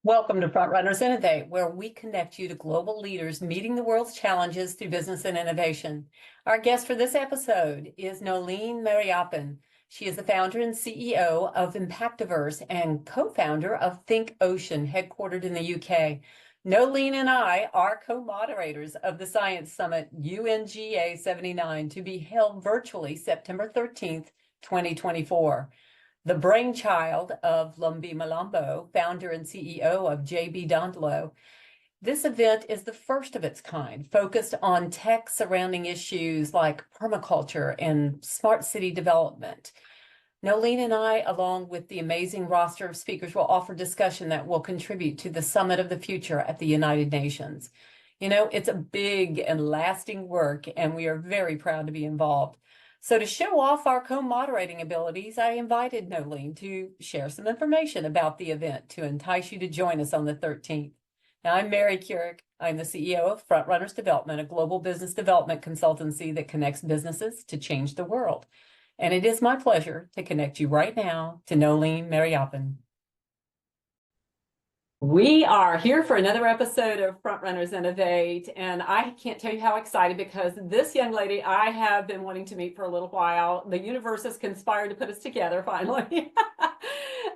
Welcome to Frontrunners Innovate, where we connect you to global leaders meeting the world's challenges through business and innovation. Our guest for this episode is Noleen Mariappen. She is the founder and CEO of Impactoverse and co-founder of Think Ocean, headquartered in the UK. Noleen and I are co-moderators of the Science Summit UNGA 79 to be held virtually September 13th, 2024. The brainchild of Lumbi Malambo, founder and CEO of JB Dandolo. This event is the first of its kind, focused on tech surrounding issues like permaculture and smart city development. Noleen and I, along with the amazing roster of speakers, will offer discussion that will contribute to the Summit of the Future at the United Nations. You know, it's a big and lasting work, and we are very proud to be involved. So to show off our co-moderating abilities, I invited Noleen to share some information about the event to entice you to join us on the 13th. Now, I'm Mary Kurek. I'm the CEO of Frontrunners Development, a global business development consultancy that connects businesses to change the world. And it is my pleasure to connect you right now to Noleen Mariappen. We are here for another episode of Frontrunners Innovate, and I can't tell you how excited, because this young lady I have been wanting to meet for a little while. The universe has conspired to put us together finally,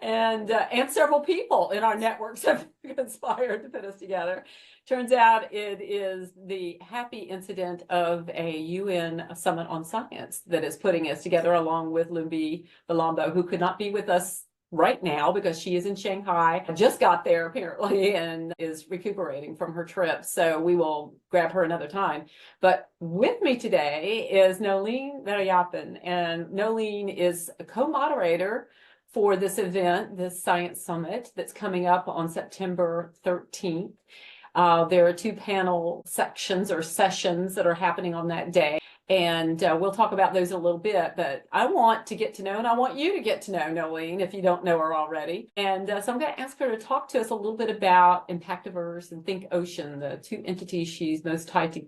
and several people in our networks have conspired to put us together. Turns out it is the happy incident of a UN Summit on Science that is putting us together, along with Lumbi Malambo, who could not be with us right now because she is in Shanghai, just got there apparently, and is recuperating from her trip. So we will grab her another time. But with me today is Noleen Mariappen, and Noleen is a co-moderator for this event, this Science Summit that's coming up on September 13th. There are two panel sections or sessions that are happening on that day. And we'll talk about those a little bit, but I want to get to know, and I want you to get to know Noleen if you don't know her already. And so I'm going to ask her to talk to us a little bit about Impactoverse and Think Ocean, the two entities she's most tied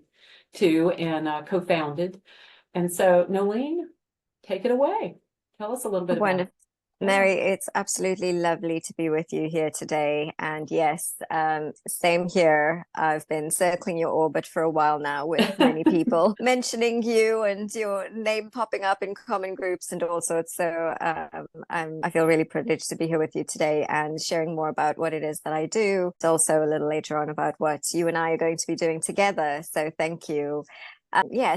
to and co-founded. And so Noleen, take it away. Tell us a little bit about it. Mary, it's absolutely lovely to be with you here today. And yes, same here. I've been circling your orbit for a while now with many people mentioning you and your name popping up in common groups and all sorts. So I feel really privileged to be here with you today and sharing more about what it is that I do. It's also a little later on about what you and I are going to be doing together. So thank you.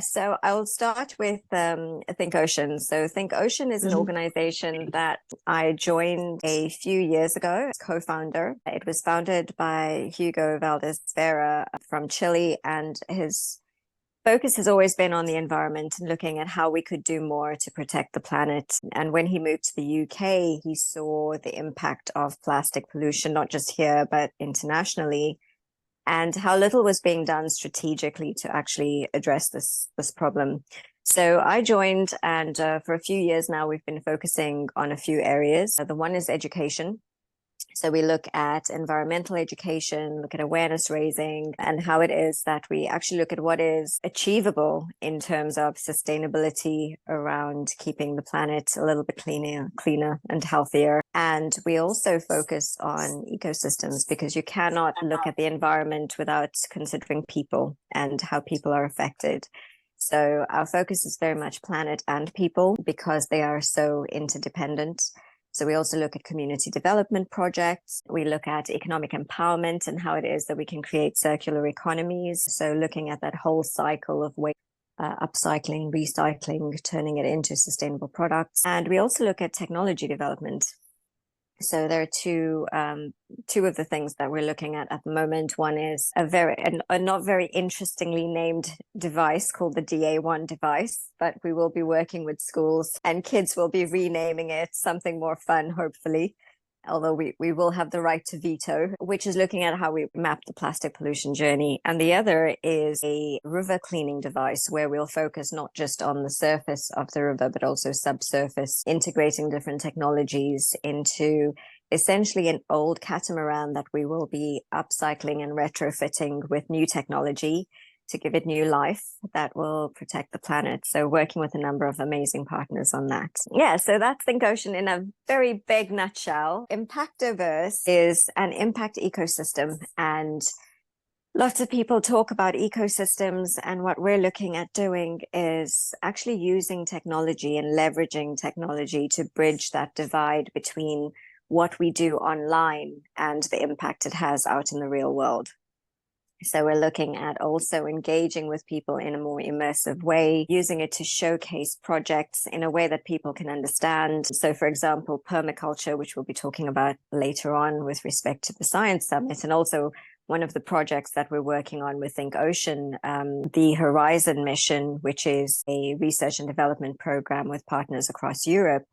So I'll start with Think Ocean. So Think Ocean is an organization that I joined a few years ago as co-founder. It was founded by Hugo Valdez Vera from Chile, and his focus has always been on the environment and looking at how we could do more to protect the planet. And when he moved to the UK, he saw the impact of plastic pollution, not just here, but internationally, and how little was being done strategically to actually address this problem. So I joined, and for a few years now, we've been focusing on a few areas. The one is education. So we look at environmental education, look at awareness raising, and how it is that we actually look at what is achievable in terms of sustainability around keeping the planet a little bit cleaner and healthier. And we also focus on ecosystems, because you cannot look at the environment without considering people and how people are affected. So our focus is very much planet and people, because they are so interdependent. So we also look at community development projects. We look at economic empowerment and how it is that we can create circular economies. So looking at that whole cycle of waste, upcycling, recycling, turning it into sustainable products. And we also look at technology development. So there are two of the things that we're looking at the moment. One is a not very interestingly named device called the DA1 device, but we will be working with schools and kids will be renaming it something more fun, hopefully. Although we will have the right to veto, which is looking at how we map the plastic pollution journey. And the other is a river cleaning device, where we'll focus not just on the surface of the river, but also subsurface, integrating different technologies into essentially an old catamaran that we will be upcycling and retrofitting with new technology to give it new life that will protect the planet. So working with a number of amazing partners on that. Yeah, so that's Think Ocean in a very big nutshell. Impactoverse is an impact ecosystem, and lots of people talk about ecosystems, and what we're looking at doing is actually using technology and leveraging technology to bridge that divide between what we do online and the impact it has out in the real world. So we're looking at also engaging with people in a more immersive way, using it to showcase projects in a way that people can understand. So, for example, permaculture, which we'll be talking about later on with respect to the Science Summit, and also one of the projects that we're working on with Think Ocean, the Horizon mission, which is a research and development program with partners across Europe.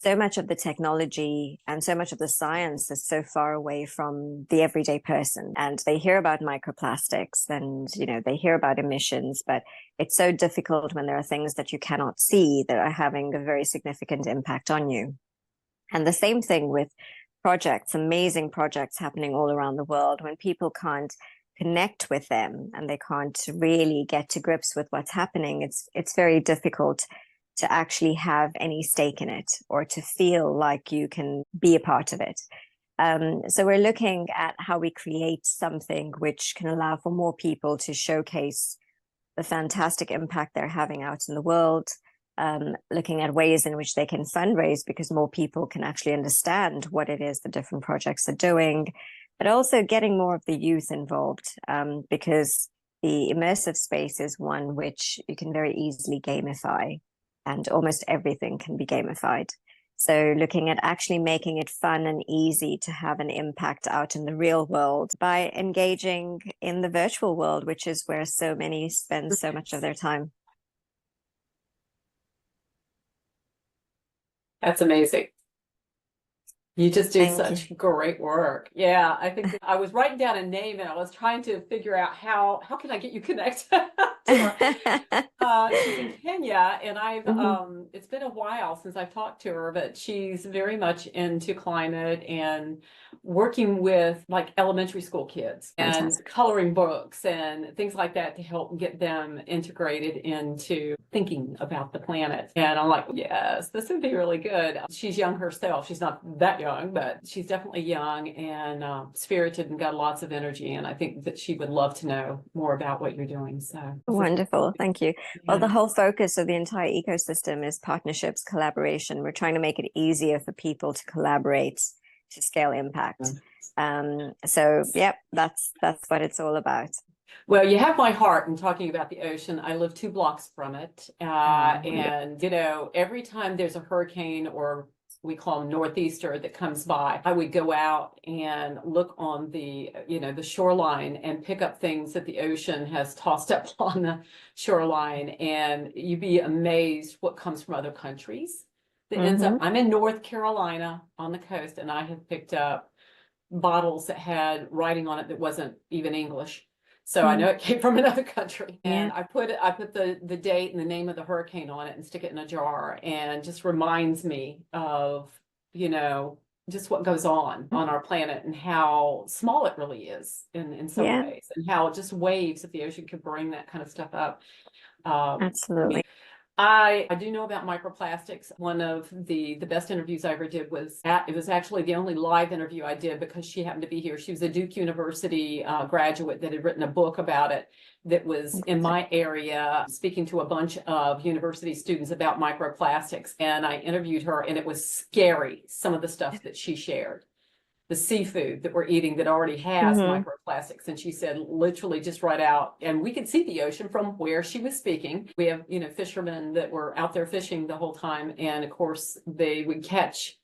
So much of the technology and so much of the science is so far away from the everyday person, and they hear about microplastics and, you know, they hear about emissions, but it's so difficult when there are things that you cannot see that are having a very significant impact on you. And the same thing with projects, amazing projects happening all around the world. When people can't connect with them and they can't really get to grips with what's happening, it's very difficult to actually have any stake in it or to feel like you can be a part of it. So we're looking at how we create something which can allow for more people to showcase the fantastic impact they're having out in the world, looking at ways in which they can fundraise because more people can actually understand what it is the different projects are doing, but also getting more of the youth involved, because the immersive space is one which you can very easily gamify, and almost everything can be gamified. So looking at actually making it fun and easy to have an impact out in the real world by engaging in the virtual world, which is where so many spend so much of their time. That's amazing. You just do Thank such you. great work. Yeah, I think I was writing down a name and I was trying to figure out how can I get you connected to her. She's in Kenya, and it's been a while since I've talked to her, but she's very much into climate and working with like elementary school kids and coloring books and things like that to help get them integrated into thinking about the planet. And I'm like, yes, this would be really good. She's young herself. She's not that young, but she's definitely young and spirited and got lots of energy. And I think that she would love to know more about what you're doing. So wonderful. Thank you. yeah. Well, the whole focus of the entire ecosystem is partnerships, collaboration. We're trying to make it easier for people to collaborate to scale impact. So yep, that's what it's all about. Well, you have my heart in talking about the ocean. I live 2 blocks from it. And, you know, every time there's a hurricane, or we call them northeaster, that comes by, I would go out and look on the, you know, the shoreline and pick up things that the ocean has tossed up on the shoreline. And you'd be amazed what comes from other countries that ends up. I'm in North Carolina on the coast, and I have picked up bottles that had writing on it that wasn't even English. So I know it came from another country. And I put the date and the name of the hurricane on it and stick it in a jar, and just reminds me of, you know, just what goes on our planet and how small it really is in some ways, and how just waves of the ocean could bring that kind of stuff up. Absolutely. I do know about microplastics. One of the best interviews I ever did it was actually the only live interview I did because she happened to be here. She was a Duke University graduate that had written a book about it that was in my area, speaking to a bunch of university students about microplastics. And I interviewed her, and it was scary, some of the stuff that she shared. The seafood that we're eating that already has microplastics. And she said, literally just right out, and we could see the ocean from where she was speaking. We have, you know, fishermen that were out there fishing the whole time. And of course they would catch,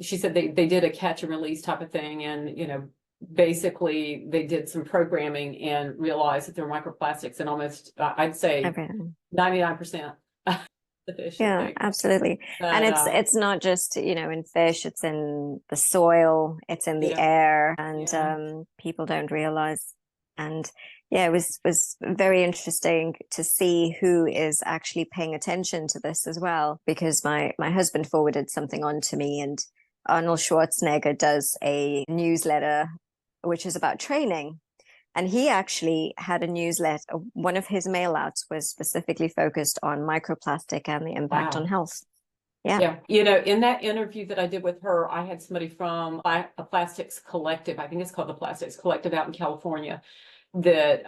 she said they did a catch and release type of thing. And, you know, basically they did some programming and realized that there were microplastics in almost, I'd say 99%. Yeah, absolutely. And it's not just, you know, in fish, it's in the soil, it's in the air, and people don't realize. And yeah, it was very interesting to see who is actually paying attention to this as well, because my husband forwarded something on to me, and Arnold Schwarzenegger does a newsletter which is about training. And he actually had a newsletter. One of his mail outs was specifically focused on microplastic and the impact on health. Yeah. In that interview that I did with her, I had somebody from a plastics collective, I think it's called the Plastics Collective out in California, that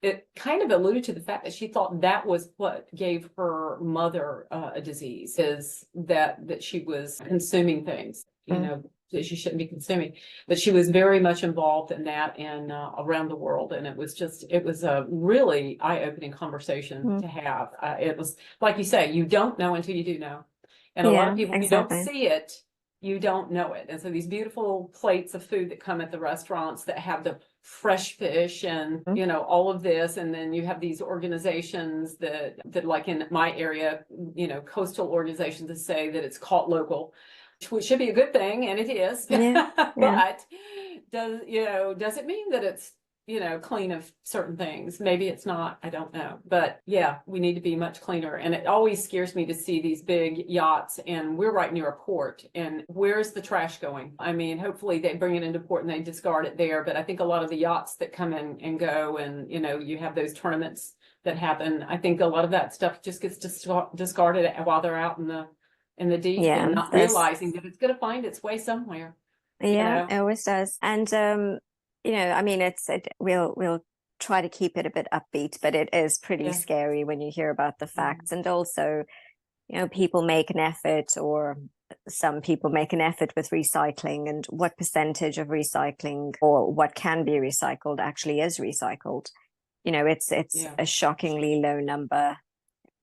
it kind of alluded to the fact that she thought that was what gave her mother a disease, is that she was consuming things, that she shouldn't be consuming. But she was very much involved in that and around the world. And it was a really eye-opening conversation to have. It was, like you say, you don't know until you do know. And a lot of people, exactly. you don't see it, you don't know it. And so these beautiful plates of food that come at the restaurants that have the fresh fish and, all of this. And then you have these organizations that like in my area, coastal organizations that say that it's caught local, which should be a good thing. And it is. But does it mean that it's, clean of certain things? Maybe it's not, I don't know. But yeah, we need to be much cleaner. And it always scares me to see these big yachts, and we're right near a port. And where's the trash going? I mean, hopefully they bring it into port and they discard it there. But I think a lot of the yachts that come in and go, and, you have those tournaments that happen, I think a lot of that stuff just gets discarded while they're out in the deep, and not realizing that it's going to find its way somewhere. It always does. And, I mean, we'll try to keep it a bit upbeat, but it is pretty scary when you hear about the facts. And also, people make an effort, or some people make an effort with recycling, and what percentage of recycling or what can be recycled actually is recycled. It's a shockingly low number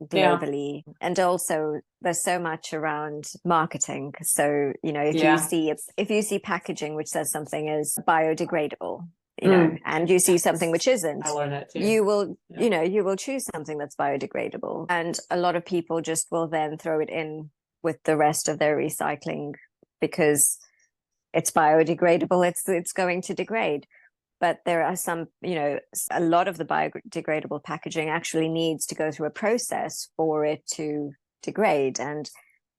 globally. And also there's so much around marketing. So, if you see packaging which says something is biodegradable, and you see something which isn't, you will choose something that's biodegradable. And a lot of people just will then throw it in with the rest of their recycling because it's biodegradable, it's going to degrade. But there are some, a lot of the biodegradable packaging actually needs to go through a process for it to degrade. And,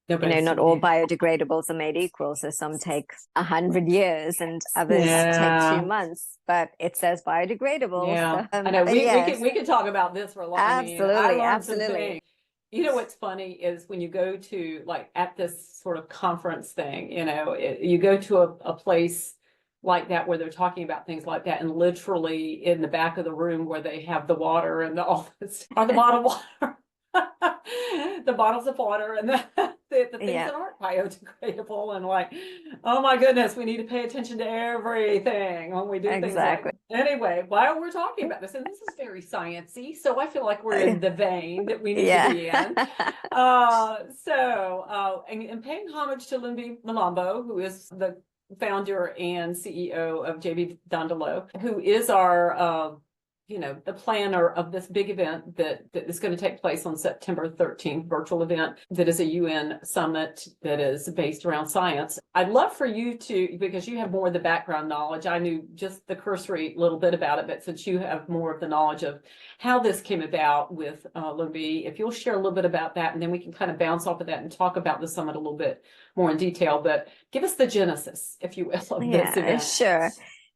not all biodegradables are made equal. So some take 100 years and others take 2 months, but it says biodegradable. Yeah, So, I know. We could talk about this for a long time. Absolutely. What's funny is when you go to, like, at this sort of conference thing, you go to a place like that where they're talking about things like that, and literally in the back of the room where they have the water and all this, or the bottled water, the bottles of water, and the things that aren't biodegradable, and like, oh my goodness, we need to pay attention to everything when we do things like that. Anyway, while we're talking about this, and this is very sciencey, so I feel like we're in the vein that we need to be in. And paying homage to Lumbi Malambo, who is the founder and CEO of JB Dandolo, who is our the planner of this big event that is going to take place on September 13th, virtual event that is a UN summit that is based around science. I'd love for you to, because you have more of the background knowledge. I knew just the cursory little bit about it, but since you have more of the knowledge of how this came about with Lumbi, if you'll share a little bit about that, and then we can kind of bounce off of that and talk about the summit a little bit more in detail. But give us the genesis, if you will, of this event. Sure.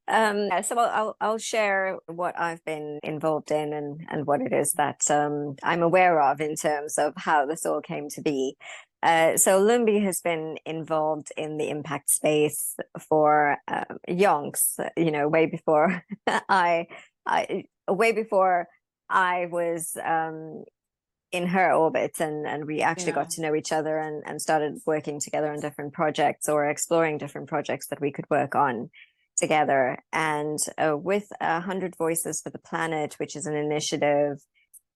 So I'll share what I've been involved in and what it is that I'm aware of in terms of how this all came to be. So Lumbi has been involved in the impact space for yonks, way before way before I was in her orbit, and we actually got to know each other and started working together on different projects, or exploring different projects that we could work on together. And with 100 Voices for the Planet, which is an initiative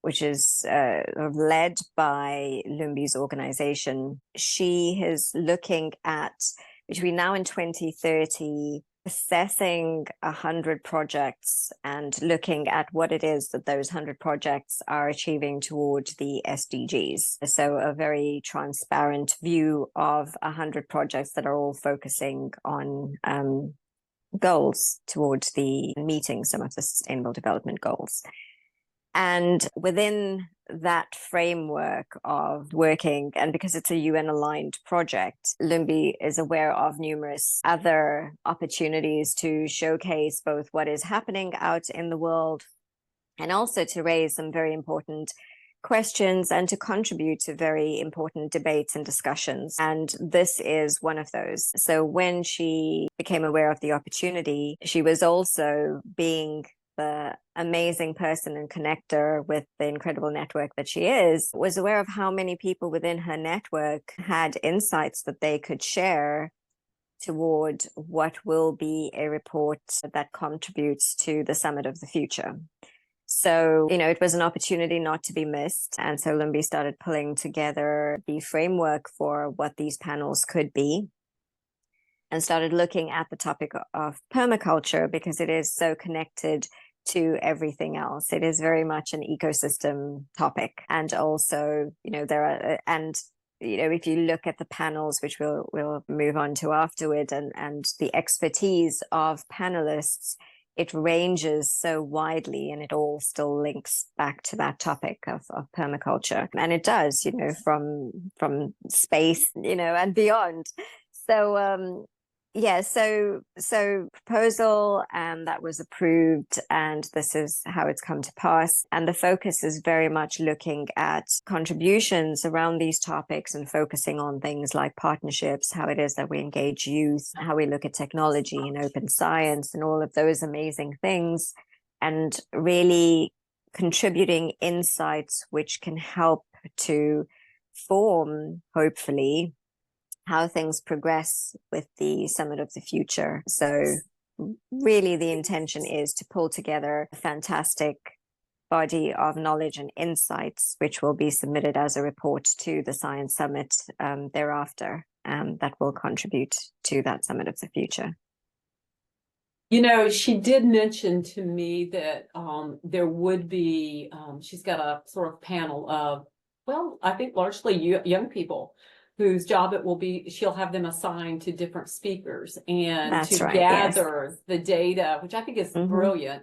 which is led by Lumbi's organization, she is looking at, between now and 2030, assessing 100 projects and looking at what it is that those 100 projects are achieving towards the SDGs. So a very transparent view of 100 projects that are all focusing on goals towards the meeting some of the Sustainable Development Goals. And within that framework of working, and because it's a UN aligned project, Lumbi is aware of numerous other opportunities to showcase both what is happening out in the world and also to raise some very important questions and to contribute to very important debates and discussions. And this is one of those. So when she became aware of the opportunity, she was also, being the amazing person and connector with the incredible network that she is, was aware of how many people within her network had insights that they could share toward what will be a report that contributes to the Summit of the Future. So, it was an opportunity not to be missed. And so Lumbi started pulling together the framework for what these panels could be and started looking at the topic of permaculture because it is so connected to everything else. It is very much an ecosystem topic. And also, if you look at the panels, which we'll move on to afterward, and the expertise of panelists, it ranges so widely, and it all still links back to that topic of permaculture. And it does, from space, and beyond. So, so proposal, and that was approved, and this is how it's come to pass. And the focus is very much looking at contributions around these topics and focusing on things like partnerships, how it is that we engage youth, how we look at technology and open science and all of those amazing things, and really contributing insights which can help to form, hopefully, how things progress with the Summit of the Future. So really the intention is to pull together a fantastic body of knowledge and insights, which will be submitted as a report to the Science Summit thereafter, that will contribute to that Summit of the Future. She did mention to me that there would be, she's got a sort of panel of, I think largely young people whose job it will be, she'll have them assigned to different speakers and That's to right, gather the data, which I think is brilliant,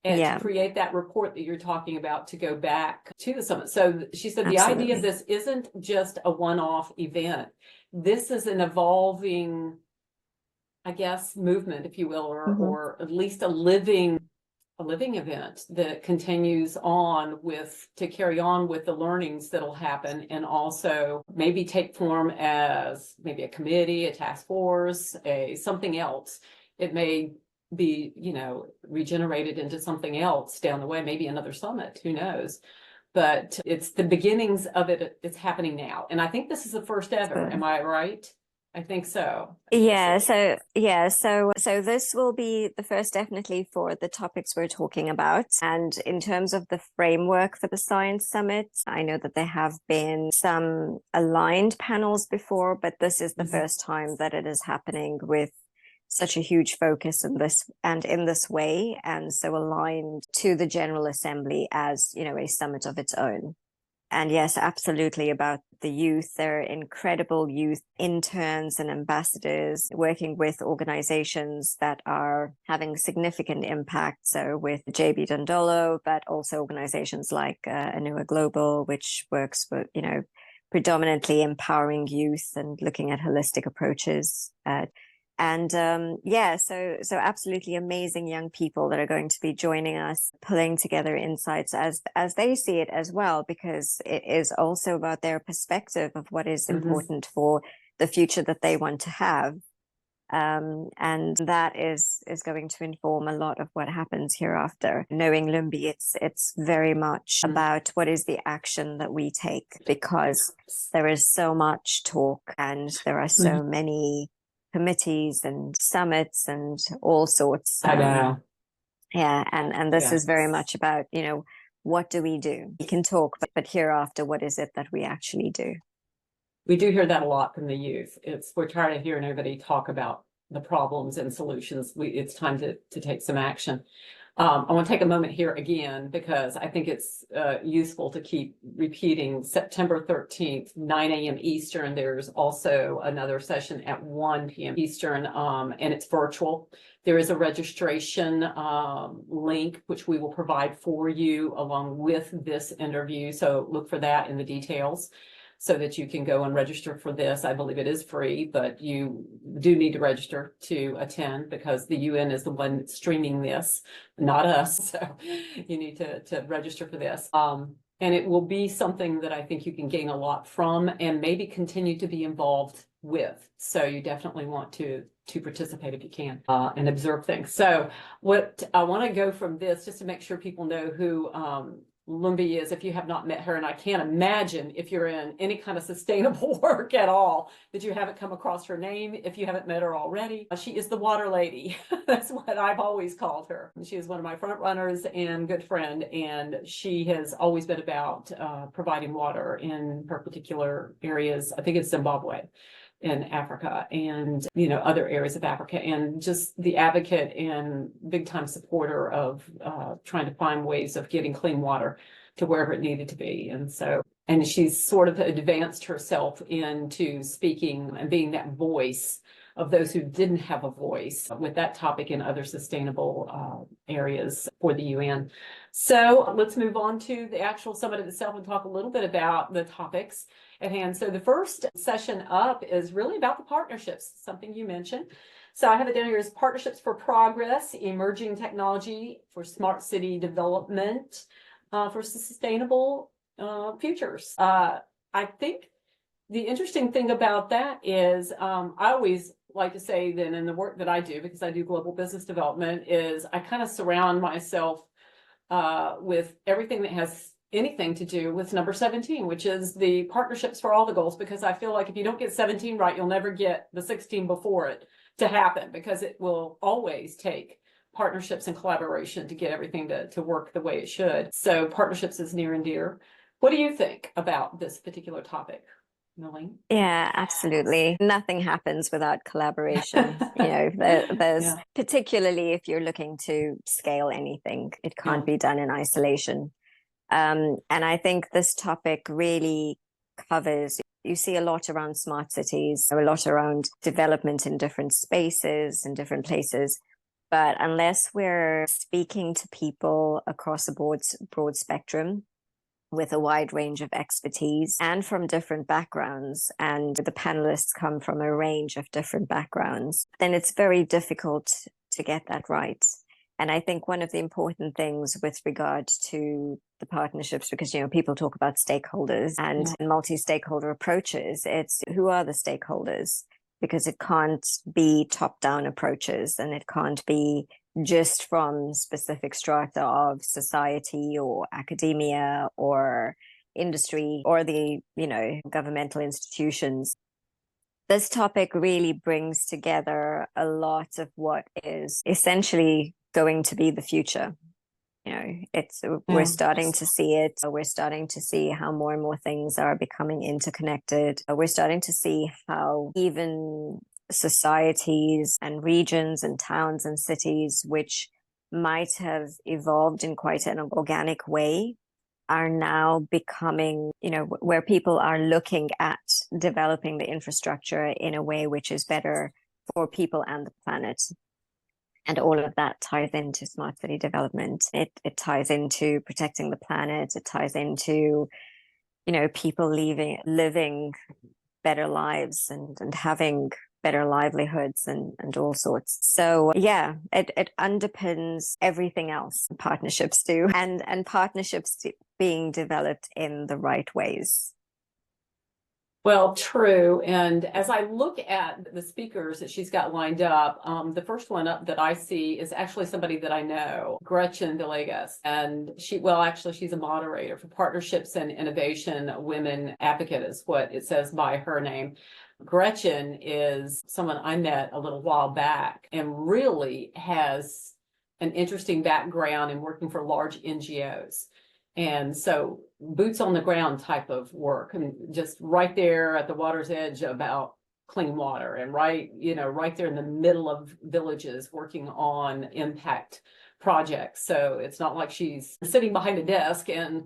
and Yeah. to create that report that you're talking about to go back to the summit. So she said the Absolutely. idea of this isn't just a one-off event. This is an evolving, I guess, movement, if you will, or at least a living event that continues on to carry on with the learnings that'll happen, and also maybe take form as maybe a committee, a task force, something else. It may be, regenerated into something else down the way, maybe another summit, who knows? But it's the beginnings of it. It's happening now. And I think this is the first ever. Am I right? I think so. So this will be the first, definitely, for the topics we're talking about. And in terms of the framework for the Science Summit, I know that there have been some aligned panels before, but this is the first time that it is happening with such a huge focus in this way, and so aligned to the General Assembly as, a summit of its own. And yes, absolutely, about the youth. They're incredible youth interns and ambassadors working with organizations that are having significant impact. So with JB Dondolo, but also organizations like Anua Global, which works with, predominantly empowering youth and looking at holistic approaches. So absolutely amazing young people that are going to be joining us, pulling together insights as they see it as well, because it is also about their perspective of what is important for the future that they want to have. And that is going to inform a lot of what happens hereafter. Knowing Lumbi, it's very much about what is the action that we take, because there is so much talk and there are so many committees and summits and all sorts. I know. Yeah, and this is very much about, what do we do? We can talk, but hereafter, what is it that we actually do? We do hear that a lot from the youth. We're tired of hearing everybody talk about the problems and solutions. It's time to take some action. I want to take a moment here again because I think it's useful to keep repeating September 13th, 9 a.m. Eastern. There's also another session at 1 p.m. Eastern, and it's virtual. There is a registration link, which we will provide for you along with this interview. So look for that in the details, so that you can go and register for this. I believe it is free, but you do need to register to attend because the UN is the one streaming this, not us. So you need to register for this. And it will be something that I think you can gain a lot from and maybe continue to be involved with. So you definitely want to participate if you can and observe things. So what I want to go from this, just to make sure people know who Lumbi is, if you have not met her, and I can't imagine if you're in any kind of sustainable work at all that you haven't come across her name if you haven't met her already. She is the water lady. That's what I've always called her. She is one of my front runners and good friend, and she has always been about providing water in her particular areas. I think it's Zimbabwe in Africa and, other areas of Africa, and just the advocate and big time supporter of trying to find ways of getting clean water to wherever it needed to be. And she's sort of advanced herself into speaking and being that voice of those who didn't have a voice with that topic in other sustainable areas for the UN. So let's move on to the actual summit itself and talk a little bit about the topics at hand. So the first session up is really about the partnerships, something you mentioned. So I have it down here as Partnerships for Progress, Emerging Technology for Smart City Development for Sustainable Futures. I think the interesting thing about that is I always like to say that in the work that I do, because I do global business development, is I kind of surround myself with everything that has anything to do with number 17, which is the partnerships for all the goals, because I feel like if you don't get 17 right, you'll never get the 16 before it to happen, because it will always take partnerships and collaboration to get everything to work the way it should. So partnerships is near and dear. What do you think about this particular topic, Noleen? Yeah, absolutely. Nothing happens without collaboration. There's Yeah. particularly if you're looking to scale anything, it can't be done in isolation. And I think this topic really covers, you see a lot around smart cities, a lot around development in different spaces and different places. But unless we're speaking to people across a broad spectrum with a wide range of expertise and from different backgrounds, and the panelists come from a range of different backgrounds, then it's very difficult to get that right. And I think one of the important things with regard to the partnerships, because, people talk about stakeholders and multi-stakeholder approaches, it's who are the stakeholders? Because it can't be top-down approaches, and it can't be just from specific strata of society or academia or industry or the, governmental institutions. This topic really brings together a lot of what is essentially going to be the future. We're starting to see it. We're starting to see how more and more things are becoming interconnected. We're starting to see how even societies and regions and towns and cities, which might have evolved in quite an organic way, are now becoming, where people are looking at developing the infrastructure in a way which is better for people and the planet. And all of that ties into smart city development. It ties into protecting the planet. It ties into, people living better lives and having better livelihoods and all sorts. So yeah, it underpins everything else partnerships do, and partnerships being developed in the right ways. Well, true. And as I look at the speakers that she's got lined up, the first one up that I see is actually somebody that I know, Gretchen Villegas. And she's a moderator for Partnerships and Innovation Women Advocate is what it says by her name. Gretchen is someone I met a little while back and really has an interesting background in working for large NGOs. And so boots on the ground type of work, and just right there at the water's edge about clean water, and right there in the middle of villages working on impact projects. So it's not like she's sitting behind a desk and,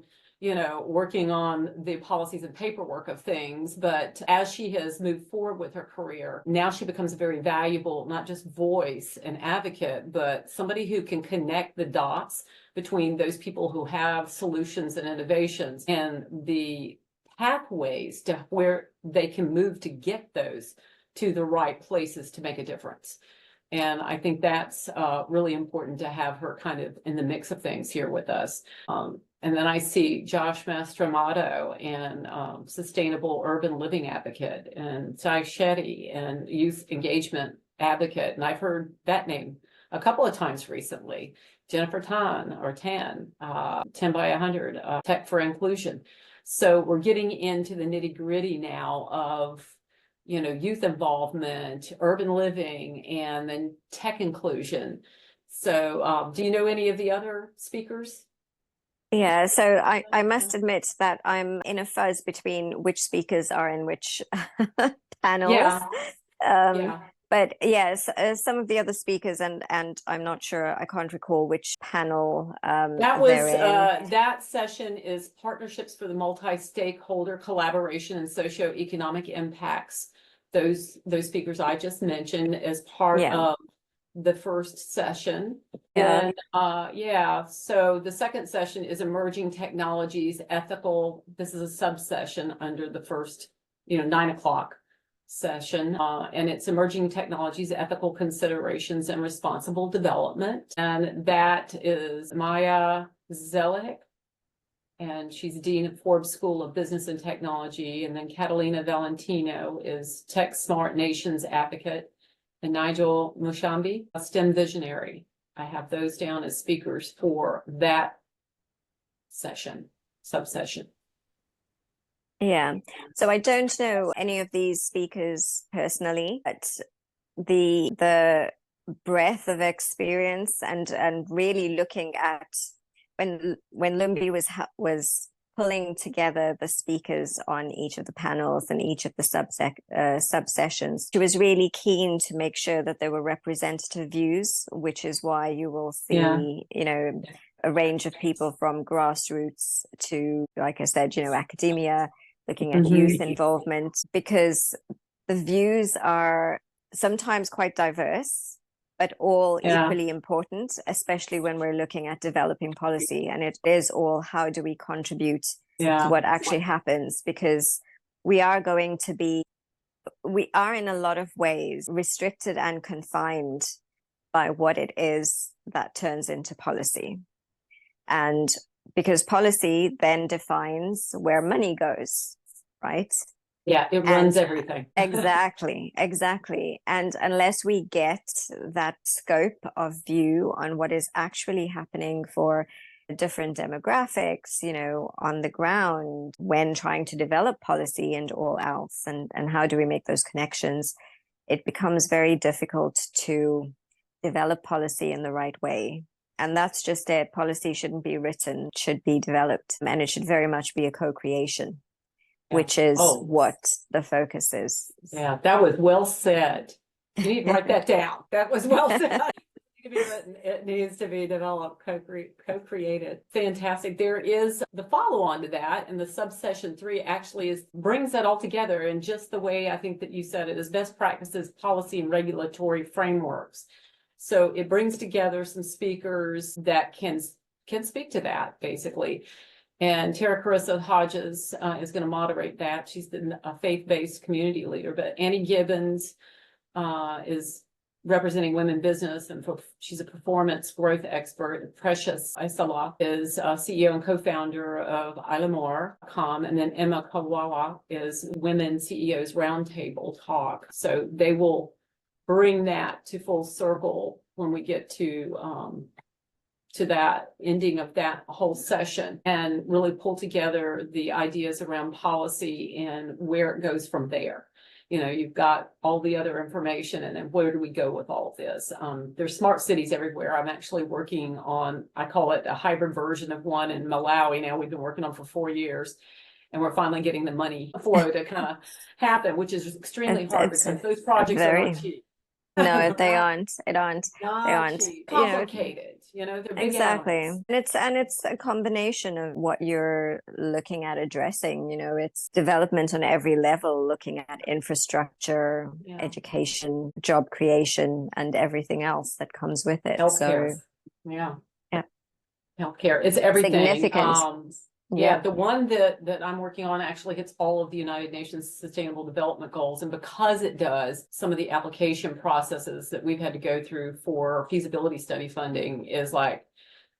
working on the policies and paperwork of things. But as she has moved forward with her career, now she becomes a very valuable, not just voice and advocate, but somebody who can connect the dots between those people who have solutions and innovations and the pathways to where they can move to get those to the right places to make a difference. And I think that's really important to have her kind of in the mix of things here with us. And then I see Josh Mastromato and Sustainable Urban Living Advocate, and Sai Shetty and Youth Engagement Advocate. And I've heard that name a couple of times recently. Jennifer Tan, 10 by 100, Tech for Inclusion. So we're getting into the nitty gritty now of youth involvement, urban living, and then tech inclusion. So do you know any of the other speakers? Yeah, so I must admit that I'm in a fuzz between which speakers are in which panels. Yeah. Yeah. But yes, some of the other speakers, and I'm not sure, I can't recall which panel that was they're in. That session is partnerships for the multi-stakeholder collaboration and socioeconomic impacts. Those speakers I just mentioned as part of the first session. And so the second session is emerging technologies, ethical. This is a sub-session under the first 9 o'clock session, and it's emerging technologies, ethical considerations, and responsible development. And that is Maya Zelig, and she's Dean of Forbes School of Business and Technology. And then Catalina Valentino is Tech Smart Nations Advocate, and Nigel Mushambi, a STEM visionary. I have those down as speakers for that session, subsession. Yeah, so I don't know any of these speakers personally, but the breadth of experience and really looking at when Lumbi was pulling together the speakers on each of the panels and each of the subsessions, she was really keen to make sure that there were representative views, which is why you will see, a range of people from grassroots to, like I said, academia, looking at youth involvement, because the views are sometimes quite diverse, but all equally important, especially when we're looking at developing policy. And it is all, how do we contribute to what actually happens? Because we are in a lot of ways restricted and confined by what it is that turns into policy. And because policy then defines where money goes, right? Yeah, it runs everything. Exactly. And unless we get that scope of view on what is actually happening for different demographics, on the ground when trying to develop policy and all else, and how do we make those connections, it becomes very difficult to develop policy in the right way. And that's just it. Policy shouldn't be written, it should be developed, and it should very much be a co-creation, which is what the focus is. Yeah, that was well said. You need to write that down. That was well said. It needs to be written. It needs to be developed, co-created. Fantastic. There is the follow-on to that, and the subsession 3 actually brings that all together in just the way I think that you said it, is best practices, policy, and regulatory frameworks. So it brings together some speakers that can speak to that, basically. And Tara Carissa Hodges is going to moderate that. She's a faith-based community leader. But Annie Gibbons is representing women business, and she's a performance growth expert. Precious Isala is CEO and co-founder of Ilamore.com. And then Emma Kawawa is Women CEOs Roundtable Talk. So they will bring that to full circle when we get to that ending of that whole session, and really pull together the ideas around policy and where it goes from there. You've got all the other information, and then where do we go with all of this? There's smart cities everywhere. I'm actually working on, I call it a hybrid version of one in Malawi now. We've been working on for 4 years. And we're finally getting the money flow to kind of happen, which is extremely hard because those projects are not cheap. No, they aren't. They aren't. Complicated. They're big Exactly. animals. And it's a combination of what you're looking at addressing. It's development on every level, looking at infrastructure, Yeah. education, job creation, and everything else that comes with it. Healthcare. So Yeah. yeah, Healthcare. It's everything. significant. Yeah, Yep. the one that I'm working on actually hits all of the United Nations Sustainable Development Goals. And because it does, some of the application processes that we've had to go through for feasibility study funding is like,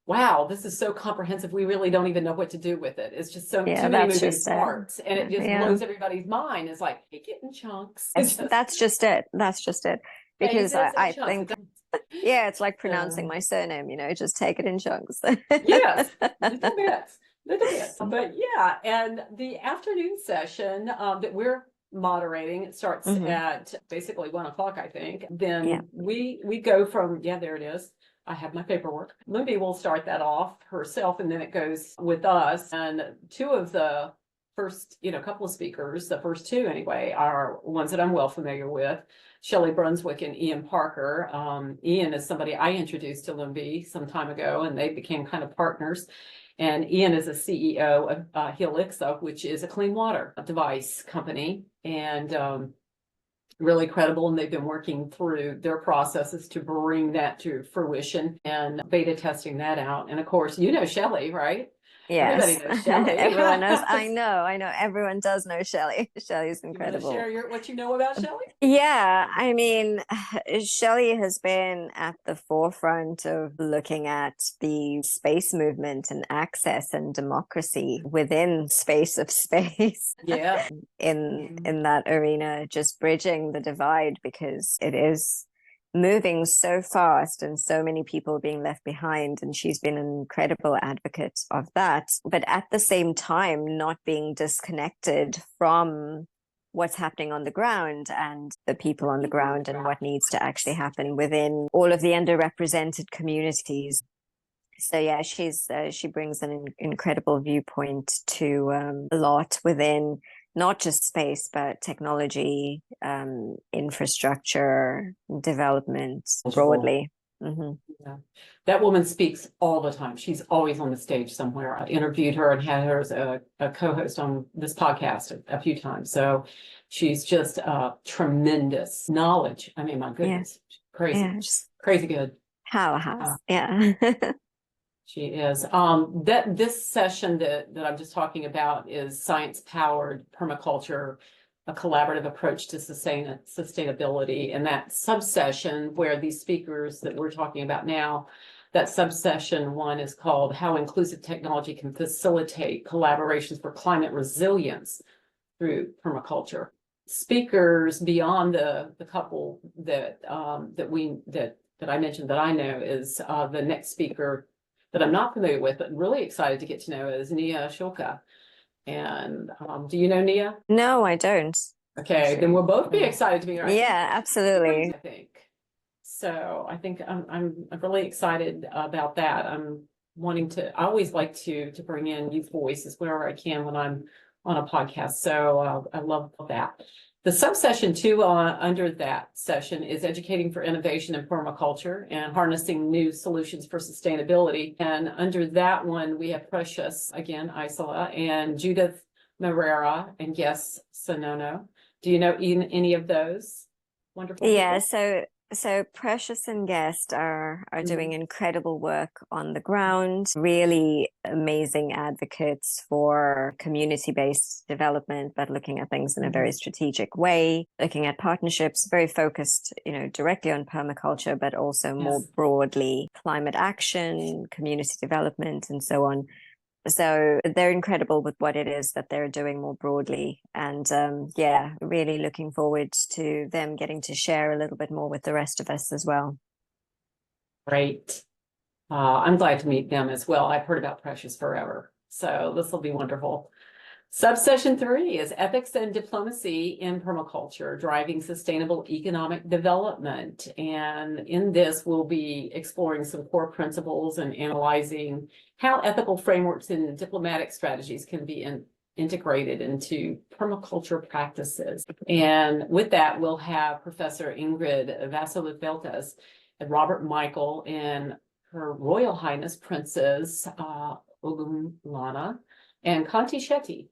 wow, this is so comprehensive. We really don't even know what to do with it. It's just too many That's moving just it. parts, and it just Yeah. blows everybody's mind. It's like, take it in chunks. That's just it. That's just it. Because I think, yeah, it's like pronouncing my surname, just take it in chunks. Yes, little bits, little bits. But yeah, and the afternoon session that we're moderating, it starts at basically 1 o'clock, I think. Then we go from, there it is. I have my paperwork. Libby will start that off herself, and then it goes with us. And two of the first, couple of speakers, the first two anyway, are ones that I'm well familiar with. Shelley Brunswick and Ian Parker. Ian is somebody I introduced to Limby some time ago, and they became kind of partners. And Ian is a CEO of Helixa, which is a clean water device company, and really credible. And they've been working through their processes to bring that to fruition and beta testing that out. And of course, Shelley, right? Yes. Everybody knows Shelley. Everyone knows. I know. Everyone does know Shelley. Shelley's incredible. You want to share what you know about Shelley? Yeah, I mean, Shelley has been at the forefront of looking at the space movement and access and democracy within space of space. Yeah. in that arena, just bridging the divide, because it is moving so fast and so many people being left behind, and she's been an incredible advocate of that, but at the same time not being disconnected from what's happening on the ground and the people on the ground and what needs to actually happen within all of the underrepresented communities. So yeah, she brings an incredible viewpoint to a lot within not just space, but technology, infrastructure, development broadly. Yeah. That woman speaks all the time. She's always on the stage somewhere. I interviewed her and had her as a co-host on this podcast a few times. So she's just tremendous knowledge. I mean, my goodness, crazy, crazy good. Powerhouse. Yeah. She is. This session that I'm just talking about is science-powered permaculture, a collaborative approach to sustainability. And that subsession where these speakers that we're talking about now, that subsession one is called How Inclusive Technology Can Facilitate Collaborations for Climate Resilience Through Permaculture. Speakers beyond the couple that I mentioned that I know is the next speaker that I'm not familiar with, but really excited to get to know is Nia Shulka. And do you know Nia? No, I don't. Okay, then we'll both be excited to be here. Yeah, absolutely. I think so. I think I'm really excited about that. I always like to bring in youth voices wherever I can when I'm on a podcast. So I love that. The subsession two under that session is educating for innovation in permaculture and harnessing new solutions for sustainability. And under that one, we have Precious, again, Isola, and Judith Marrera, and yes, Sonono. Do you know any of those wonderful people? Yeah, so Precious and Guest are doing incredible work on the ground, really amazing advocates for community-based development, but looking at things in a very strategic way, looking at partnerships, very focused, directly on permaculture, but also more broadly climate action, community development, and so on. So they're incredible with what it is that they're doing more broadly. And really looking forward to them getting to share a little bit more with the rest of us as well. Great. I'm glad to meet them as well. I've heard about Precious forever. So this will be wonderful. Subsession 3 is ethics and diplomacy in permaculture, driving sustainable economic development. And in this, we'll be exploring some core principles and analyzing how ethical frameworks and diplomatic strategies can be integrated into permaculture practices. And with that, we'll have Professor Ingrid Vassiliveltas and Robert Michael and Her Royal Highness Princess Ogumlana and Kanti Shetty.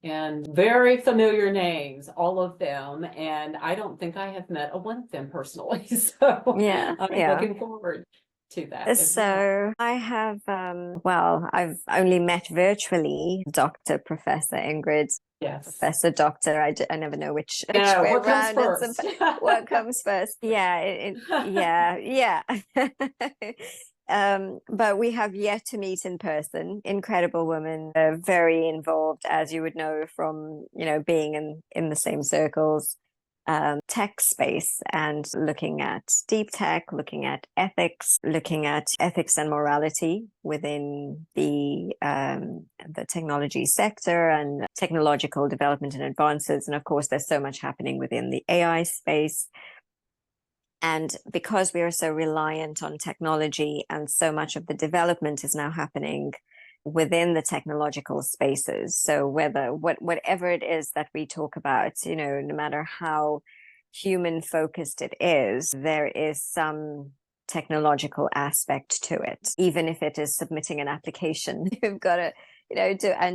And very familiar names, all of them. And I don't think I have met one of them personally. So Yeah, I'm yeah. looking forward to that as well. So I have, well, I've only met virtually Dr. Professor Ingrid. Yes. Professor Doctor, I never know which Yeah, way what comes around. first? What comes first? Yeah, yeah. But we have yet to meet in person. Incredible woman, very involved, as you would know from, being in the same circles, tech space, and looking at deep tech, looking at ethics and morality within the technology sector and technological development and advances. And of course, there's so much happening within the AI space. And because we are so reliant on technology and so much of the development is now happening within the technological spaces. So whatever it is that we talk about, no matter how human focused it is, there is some technological aspect to it. Even if it is submitting an application, you've got to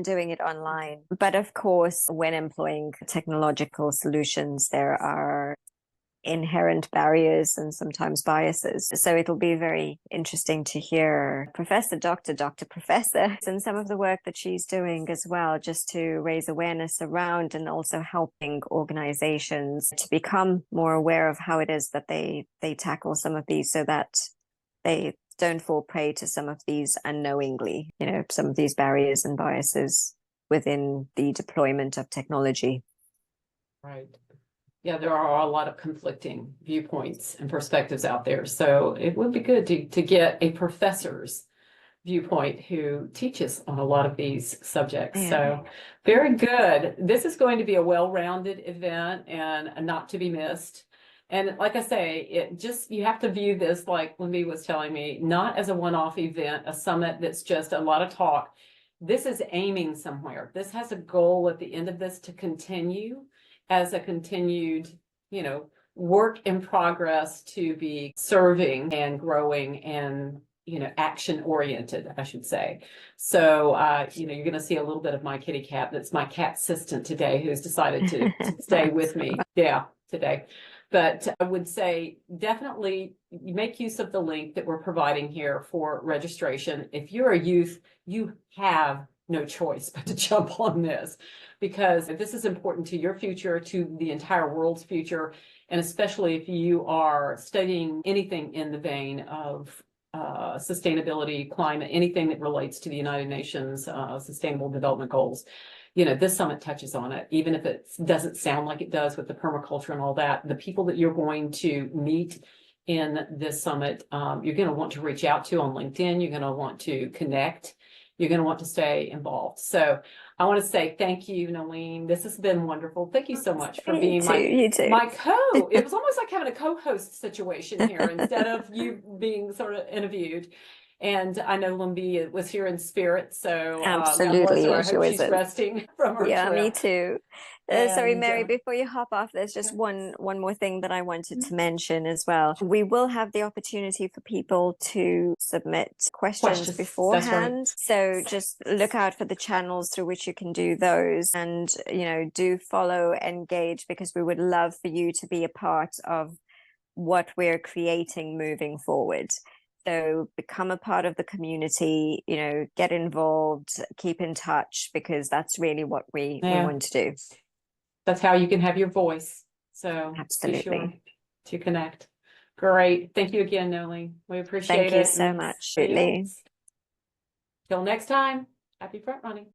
doing it online. But of course, when employing technological solutions, there are inherent barriers and sometimes biases. So it'll be very interesting to hear Dr. Professor, and some of the work that she's doing as well, just to raise awareness around and also helping organizations to become more aware of how it is that they tackle some of these, so that they don't fall prey to some of these unknowingly, some of these barriers and biases within the deployment of technology. Right. Yeah, there are a lot of conflicting viewpoints and perspectives out there. So it would be good to get a professor's viewpoint who teaches on a lot of these subjects. Yeah. So very good. This is going to be a well-rounded event and not to be missed. And like I say, you have to view this, like Lindy was telling me, not as a one-off event, a summit that's just a lot of talk. This is aiming somewhere. This has a goal at the end of this to continue as a continued, work in progress, to be serving and growing and, action oriented, I should say. So, you're going to see a little bit of my kitty cat. That's my cat assistant today, who's decided to stay with me. Yeah, today. But I would say definitely make use of the link that we're providing here for registration. If you're a youth, you have no choice but to jump on this, because this is important to your future, to the entire world's future, and especially if you are studying anything in the vein of sustainability, climate, anything that relates to the United Nations Sustainable Development Goals. This summit touches on it, even if it doesn't sound like it does with the permaculture and all that. The people that you're going to meet in this summit, you're going to want to reach out to on LinkedIn. You're going to want to connect. You're going to want to stay involved. So I want to say thank you, Noleen. This has been wonderful. Thank you so much for being my co. It was almost like having a co-host situation here instead of you being sort of interviewed. And I know Lumbi was here in spirit, so absolutely. I hope she's resting from her trip. Me too. Sorry, Mary, before you hop off, there's just one more thing that I wanted to mention as well. We will have the opportunity for people to submit questions beforehand. Right. So just look out for the channels through which you can do those, and do follow, engage, because we would love for you to be a part of what we're creating moving forward. So become a part of the community, get involved, keep in touch, because that's really what we want to do. That's how you can have your voice. So absolutely, be sure to connect. Great. Thank you again, Noleen. We appreciate it. Thank you so much. Till next time, happy front running.